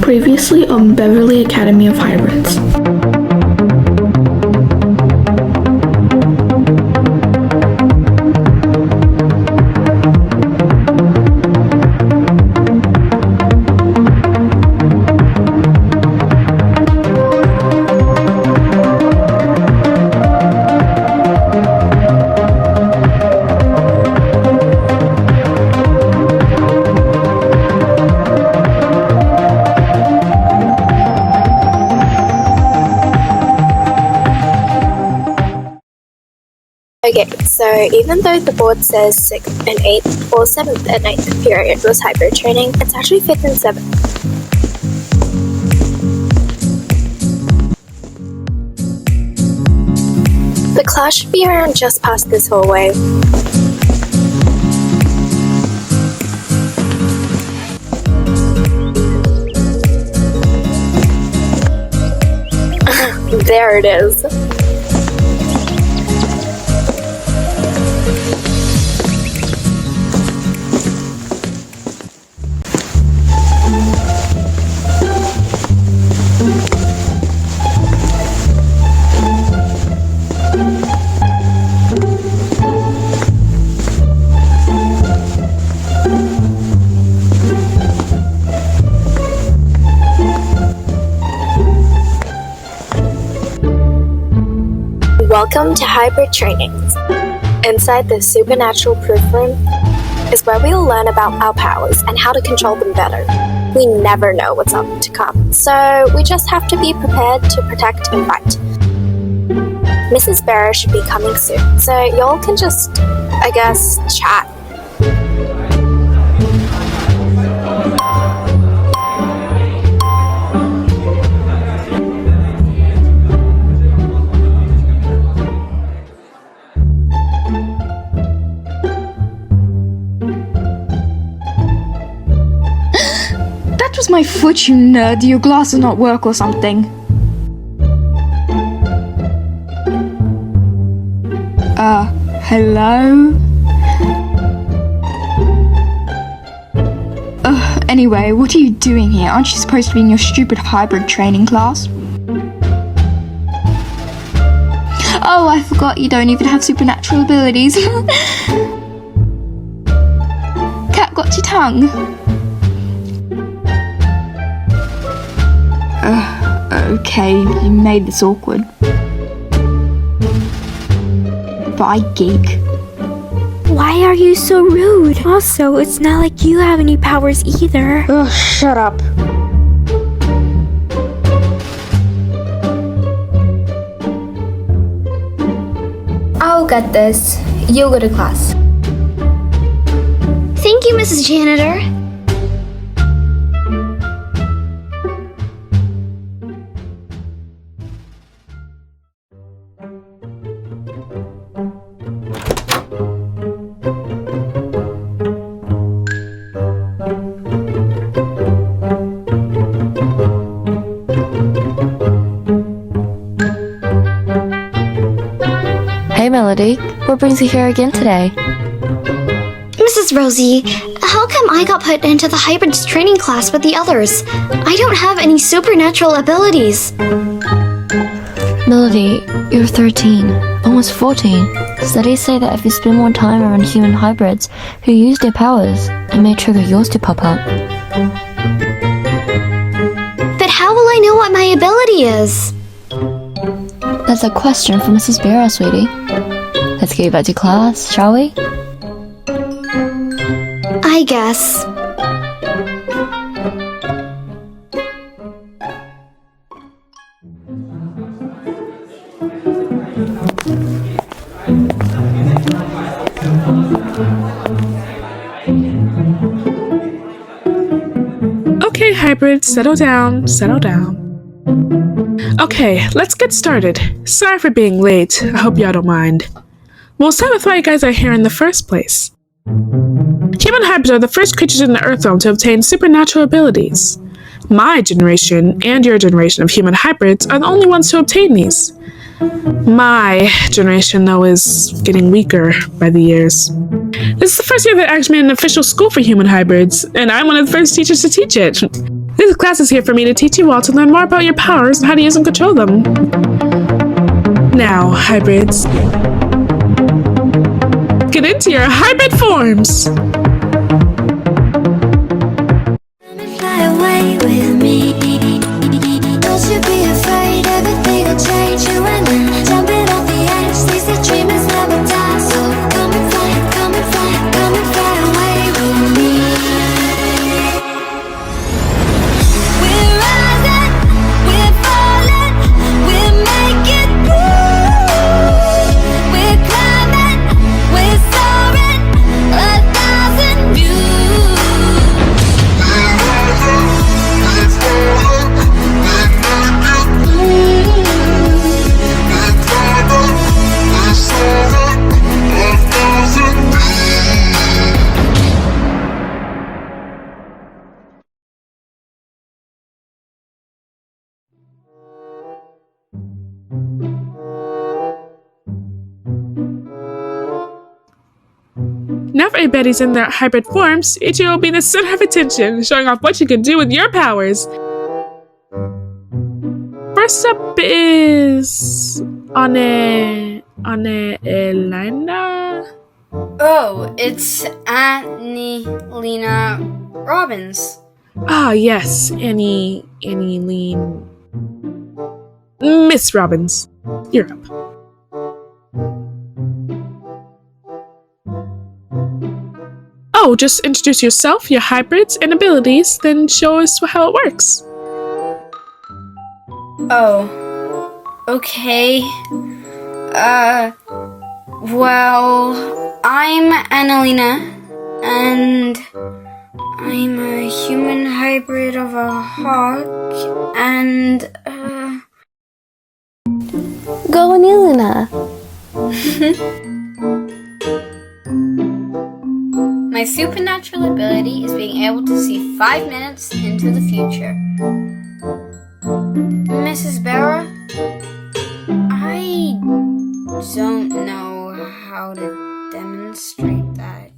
Previously on Beverly Academy of Hybrids. Okay, so even though the board says 6th and 8th or 7th and 8th period was hybrid training, it's actually 5th and 7th. The class should be around just past this hallway. There it is. Welcome to Hybrid Trainings. Inside the Supernatural Proof Room is where we'll learn about our powers and how to control them better. We never know what's up to come, so we just have to be prepared to protect and fight. Mrs. Bearer should be coming soon, so y'all can just, I guess, chat. That was my foot, you nerd. Your glass does not work or something. Hello? Anyway, what are you doing here? Aren't you supposed to be in your stupid hybrid training class? Oh, I forgot you don't even have supernatural abilities. Cat got your tongue. Okay, you made this awkward. Bye, geek. Why are you so rude? Also, it's not like you have any powers either. Ugh, shut up. I'll get this. You go to class. Thank you, Mrs. Janitor. Hey Melody, what brings you here again today? Mrs. Rosie, how come I got put into the hybrids training class with the others? I don't have any supernatural abilities. Melody, you're 13, almost 14. Studies say that if you spend more time around human hybrids who use their powers, it may trigger yours to pop up. But how will I know what my ability is? That's a question for Mrs. Vera, sweetie. Let's get back to class, shall we? I guess. Okay, hybrids, settle down, settle down. Okay, let's get started. Sorry for being late, I hope y'all don't mind. We'll start with why you guys are here in the first place. Human hybrids are the first creatures in the Earth realm to obtain supernatural abilities. My generation and your generation of human hybrids are the only ones to obtain these. My generation, though, is getting weaker by the years. This is the first year that actually made an official school for human hybrids, and I'm one of the first teachers to teach it. This class is here for me to teach you all to learn more about your powers and how to use and control them. Now, hybrids, get into your hybrid forms! Fly away with me. Don't you be afraid, everything will change. You and I jumping off the edge. They say dreamers never die. So come and fly, come and fly, come and fly away with me. We're rising, we're falling, we're making through. We're climbing, we're soaring, 1,000 views. Now for everybody's in their hybrid forms, each of you will be the center of attention, showing off what you can do with your powers. First up is Elena. Oh, it's Lina Robbins. Ah, yes, Annie Lean. Miss Robbins, you're up. Oh, just introduce yourself, your hybrids, and abilities, then show us how it works. Oh, okay. Well, I'm Annalena, and I'm a human hybrid of a hawk, and, Go on, Elena. My supernatural ability is being able to see 5 minutes into the future. Mrs. Barra, I don't know how to demonstrate that.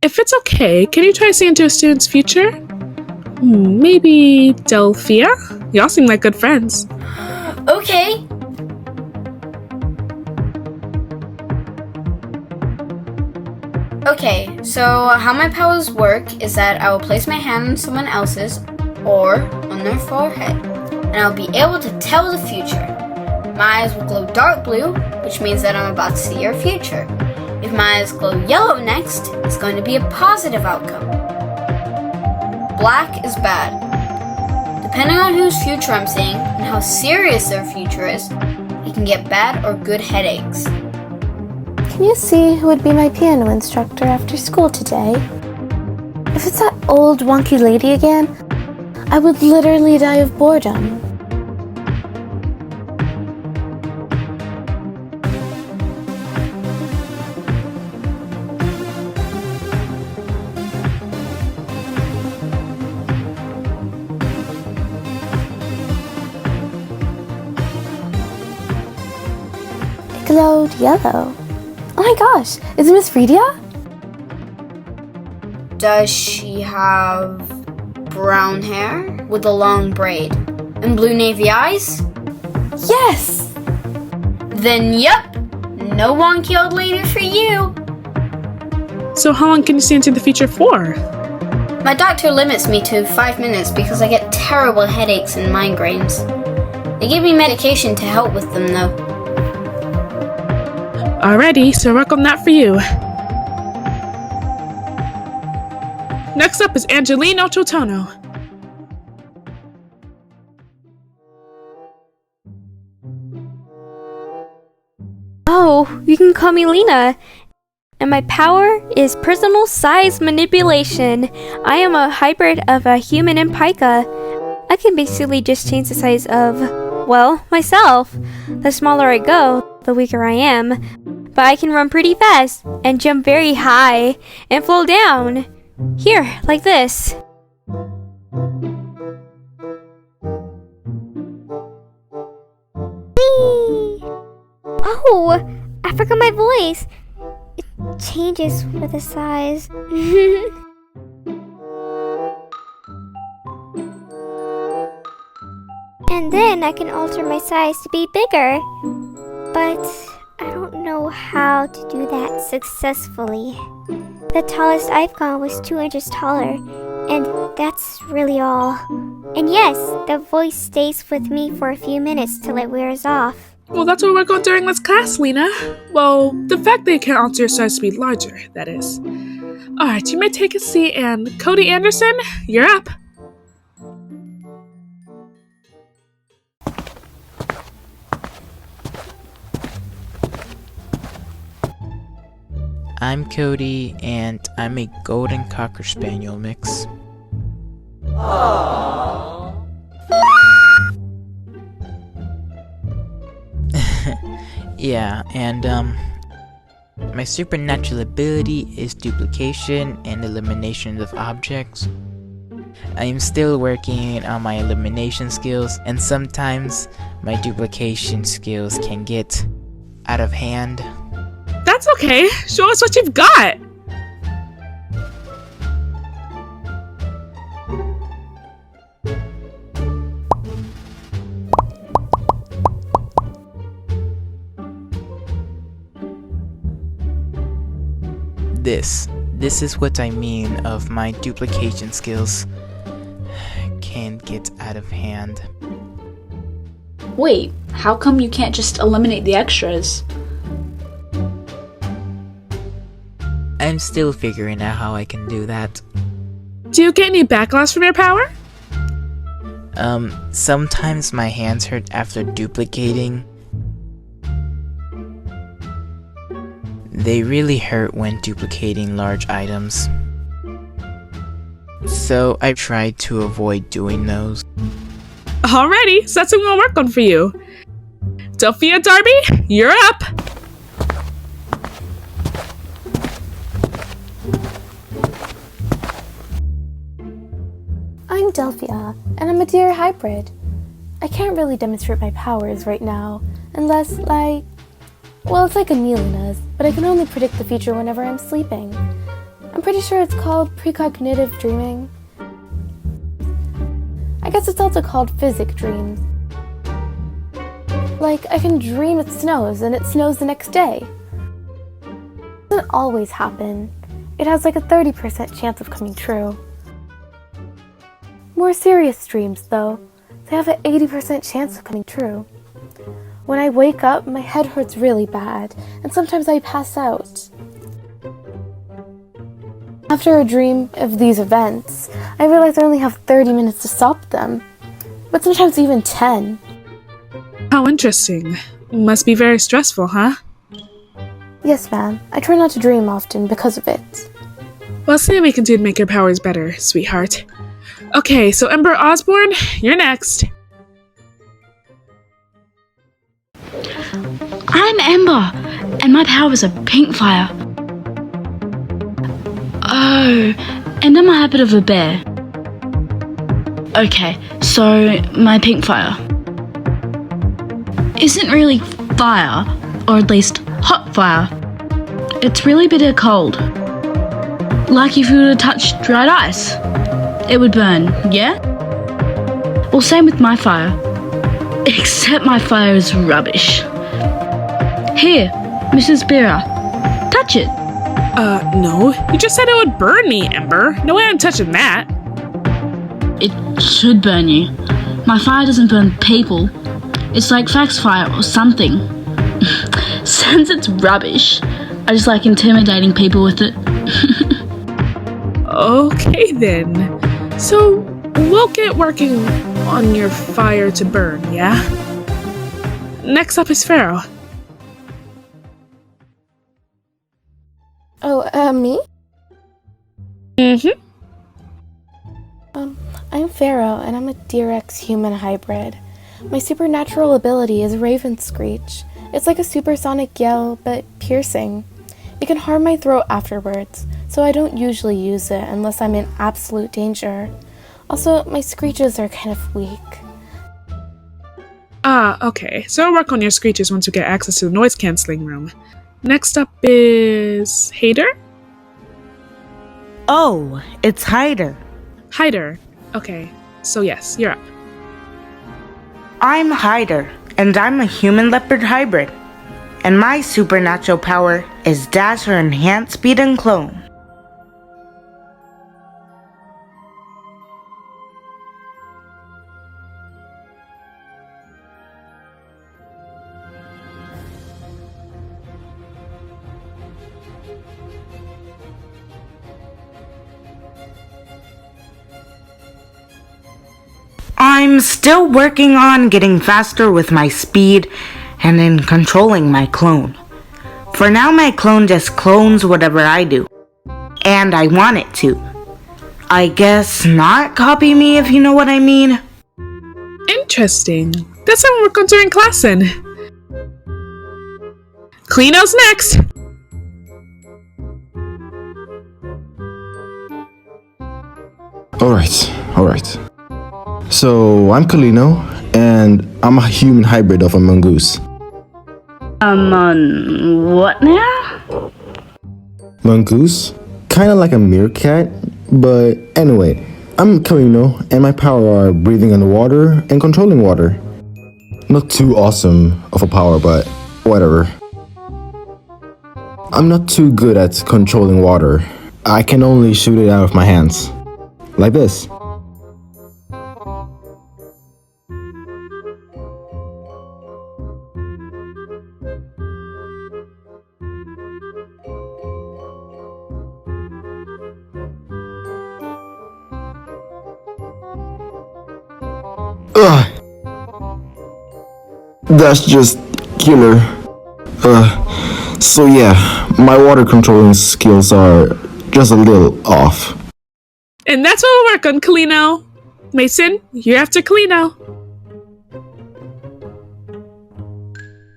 If it's okay, can you try to see into a student's future? Maybe Delphia? Y'all seem like good friends. Okay. Okay, so how my powers work is that I will place my hand on someone else's or on their forehead, and I'll be able to tell the future. My eyes will glow dark blue, which means that I'm about to see your future. If my eyes glow yellow next, it's going to be a positive outcome. Black is bad. Depending on whose future I'm seeing and how serious their future is, you can get bad or good headaches. Can you see who would be my piano instructor after school today? If it's that old wonky lady again, I would literally die of boredom. It glowed yellow. Oh my gosh, is it Miss Freedia? Does she have brown hair with a long braid and blue navy eyes? Yes! Then yep, no wonky old lady for you. So how long can you see into the future for? My doctor limits me to 5 minutes because I get terrible headaches and migraines. They give me medication to help with them though. Alrighty, so work on that for you. Next up is Angelino Chotono. Oh, you can call me Lina. And my power is personal size manipulation. I am a hybrid of a human and pika. I can basically just change the size of, well, myself. The smaller I go, the weaker I am. But I can run pretty fast and jump very high and fall down. Here, like this. Oh, I forgot my voice. It changes with the size. And then I can alter my size to be bigger. But I don't know how to do that successfully. The tallest I've gone was 2 inches taller, and that's really all. And yes, the voice stays with me for a few minutes till it wears off. Well, that's what we're going during this class, Lina. Well, the fact that you can alter your size to be larger, that is. Alright, you may take a seat, and Cody Anderson, you're up. I'm Cody, and I'm a Golden Cocker Spaniel mix. Yeah, and my supernatural ability is duplication and elimination of objects. I am still working on my elimination skills, and sometimes my duplication skills can get out of hand. That's okay. Show us what you've got. This is what I mean of my duplication skills can get out of hand. Wait, how come you can't just eliminate the extras? I'm still figuring out how I can do that. Do you get any backlash from your power? Sometimes my hands hurt after duplicating. They really hurt when duplicating large items. So I tried to avoid doing those. Alrighty, so that's what we'll work on for you. Delphia Darby, you're up! I'm Delphia, and I'm a deer hybrid. I can't really demonstrate my powers right now, unless, well, it's like Anilina's, but I can only predict the future whenever I'm sleeping. I'm pretty sure it's called precognitive dreaming. I guess it's also called physic dreams. Like, I can dream it snows, and it snows the next day. It doesn't always happen. It has like a 30% chance of coming true. More serious dreams, though, they have an 80% chance of coming true. When I wake up, my head hurts really bad, and sometimes I pass out. After a dream of these events, I realize I only have 30 minutes to stop them, but sometimes even 10. How interesting. Must be very stressful, huh? Yes, ma'am. I try not to dream often because of it. Well, see what we can do to make your powers better, sweetheart. Okay, so Ember Osborne, you're next. I'm Ember, and my powers are pink fire. Oh, and I'm a habit of a bear. Okay, so my pink fire isn't really fire, or at least hot fire. It's really bitter cold. Like if you were to touch dried ice, it would burn, yeah? Well, same with my fire. Except my fire is rubbish. Here, Mrs. Bera, touch it. No. You just said it would burn me, Ember. No way I'm touching that. It should burn you. My fire doesn't burn people. It's like fax fire or something. Since it's rubbish, I just like intimidating people with it. Okay then. So, we'll get working on your fire to burn, yeah? Next up is Pharaoh. Oh, me? Mm-hmm. I'm Pharaoh, and I'm a Deer-X human hybrid. My supernatural ability is Raven Screech. It's like a supersonic yell, but piercing. It can harm my throat afterwards, so I don't usually use it unless I'm in absolute danger. Also, my screeches are kind of weak. Okay. So I'll work on your screeches once you get access to the noise-canceling room. Next up is Hader? Oh, it's Hyder. Hyder. Okay. So yes, you're up. I'm Hyder, and I'm a human leopard hybrid. And my supernatural power is dash or enhance speed and clone. I'm still working on getting faster with my speed and in controlling my clone. For now, my clone just clones whatever I do. And I want it to. I guess not copy me, if you know what I mean. Interesting. That's how we work on during class then. Kleno's next! Alright. So, I'm Kalino, and I'm a human hybrid of a mongoose. What now? Mongoose? Kinda like a meerkat, but anyway, I'm Kalino, and my power are breathing underwater and controlling water. Not too awesome of a power, but whatever. I'm not too good at controlling water. I can only shoot it out of my hands. Like this. That's just killer. So yeah, my water controlling skills are just a little off. And that's what we'll work on, Kalino. Mason, you're after Kalino.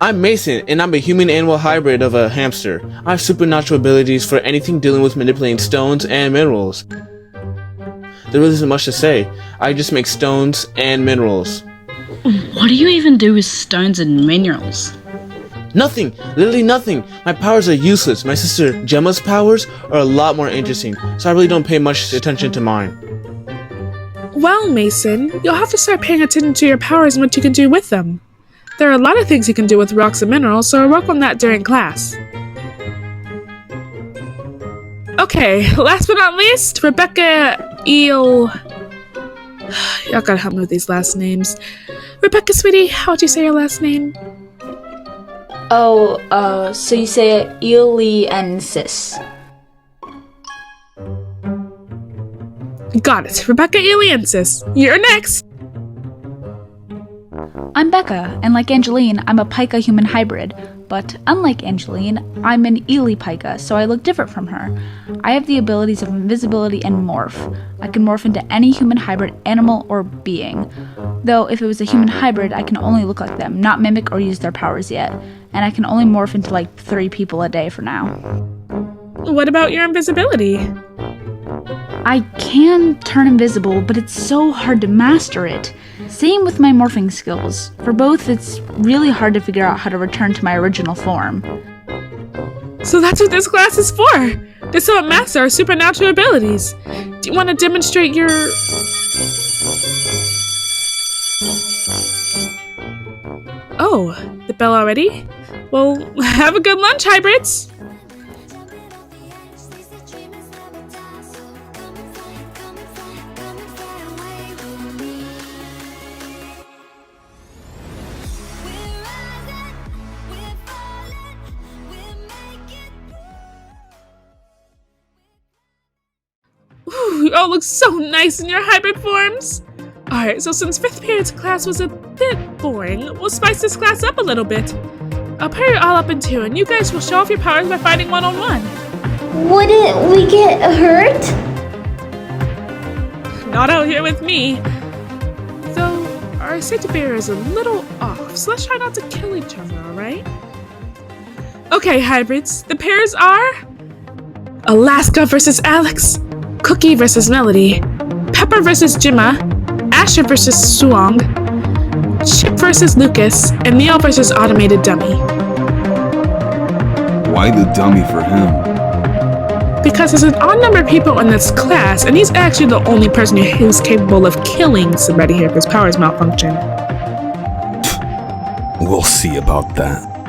I'm Mason, and I'm a human-animal hybrid of a hamster. I have supernatural abilities for anything dealing with manipulating stones and minerals. There really isn't much to say. I just make stones and minerals. What do you even do with stones and minerals? Nothing! Literally nothing! My powers are useless. My sister Gemma's powers are a lot more interesting, so I really don't pay much attention to mine. Well, Mason, you'll have to start paying attention to your powers and what you can do with them. There are a lot of things you can do with rocks and minerals, so I'll work on that during class. Okay, last but not least, Rebecca Y'all gotta help me with these last names. Rebecca, sweetie, how would you say your last name? Oh, so you say 𝙲𝚛𝚎𝚍𝚜. Got it. Rebecca 𝙲𝚛𝚎𝚍𝚜. You're next! I'm Becca, and like Angeline, I'm a Pika human hybrid. But unlike Angeline, I'm an 𝙲𝚛𝚎𝚍𝚜, so I look different from her. I have the abilities of invisibility and morph. I can morph into any human hybrid animal or being. Though if it was a human hybrid, I can only look like them, not mimic or use their powers yet. And I can only morph into like 3 people a day for now. What about your invisibility? I can turn invisible, but it's so hard to master it. Same with my morphing skills. For both, it's really hard to figure out how to return to my original form. So that's what this class is for! To help master our supernatural abilities. Do you want to demonstrate your... Oh, the bell already? Well, have a good lunch, hybrids! Ooh, you all look so nice in your hybrid forms! Alright, so since 5th period's class was a bit boring, we'll spice this class up a little bit. I'll pair you all up in 2, and you guys will show off your powers by fighting one-on-one. Wouldn't we get hurt? Not out here with me. Though, our safety barrier is a little off, so let's try not to kill each other, alright? Okay, hybrids, the pairs are... Alaska versus Alex, Cookie versus Melody, Pepper versus Jimma, Asher versus Suong, Chip versus Lucas, and Neil versus Automated Dummy. Why the dummy for him? Because there's an odd number of people in this class, and he's actually the only person who's capable of killing somebody here if his powers malfunction. We'll see about that.